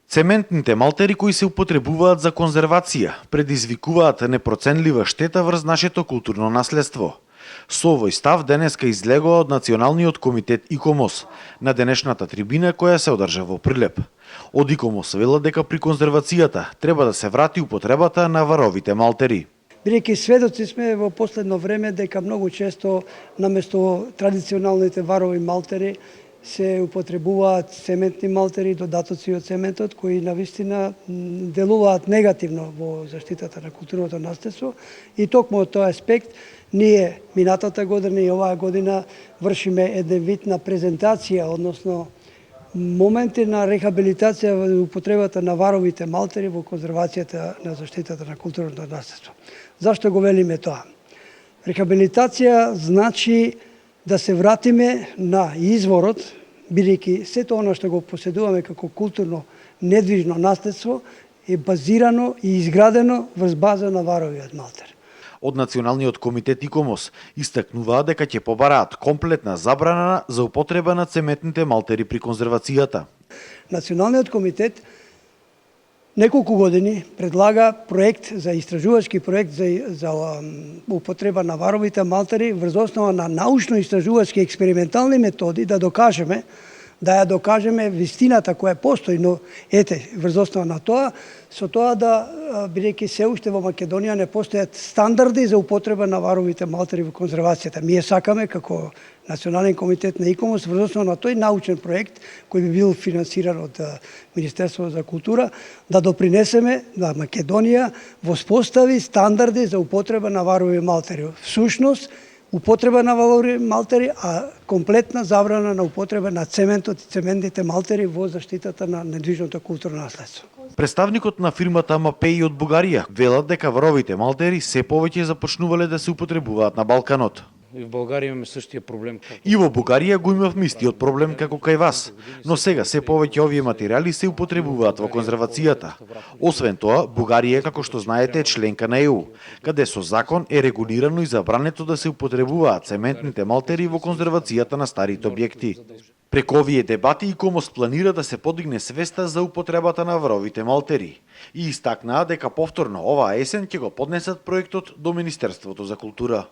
Цементните малтери кои се употребуваат за конзервација предизвикуваат непроценлива штета врз нашето културно наследство. Со овој став денеска излегува од Националниот комитет ИКОМОС на денешната трибина која се одржа во Прилеп. Од ИКОМОС велат дека при конзервацијата треба да се врати употребата на варовите малтери. Бидејќи сведоци сме во последно време дека многу често наместо традиционалните варови малтери се употребуваат цементни малтери, додатоци од цементот кои навистина делуваат негативно во заштитата на културното наследство и токму од тој аспект ние минатата година и оваа година вршиме еден вид на презентација, односно моменти на рехабилитација во употребата на варовите малтери во конзервацијата на заштитата на културното наследство. Зашто го велиме тоа? Рехабилитација значи да се вратиме на изворот, бидејќи сето она што го поседуваме како културно недвижно наследство е базирано и изградено врз база на варовиот малтер. Од Националниот комитет ИКОМОС истакнуваат дека ќе побараат комплетна забрана за употреба на цементните малтери при конзервацијата. Националниот комитет неколку години предлага проект за истражувачки проект за употреба на варовите малтери врз основа на научно-истражувачки експериментални методи да ја докажеме вистината која постои, но ете, врз основа на тоа, со тоа да, бидејќи се уште во Македонија не постојат стандарди за употреба на варовите малтери во конзервацијата. Ние сакаме, како Национален комитет на ИКОМОС, врз основа на тој научен проект, кој би бил финансиран од Министерството за култура, да допринесеме да Македонија воспостави стандарди за употреба на варови малтери. Всушност, употреба на варови малтери, а комплетна забрана на употреба на цементот и цементните малтери во заштитата на недвижното културно наследство. Представникот на фирмата МПИ од Бугарија велат дека варовите малтери се повеќе започнувале да се употребуваат на Балканот. И в Българија имаме същия проблем. И во Бугарија го имавме истиот проблем како кај вас, но сега се повеќе овие материјали се употребуваат во конзервацијата. Освен тоа, Бугарија, како што знаете, е членка на ЕУ, каде со закон е регулирано и забрането да се употребуваат цементните малтери во конзервацијата на старите објекти. Преку овие дебати ИКОМОС планира да се подигне свеста за употребата на варовите малтери и истакнаа дека повторно оваа есен ќе го поднесат проектот до Министерството за култура.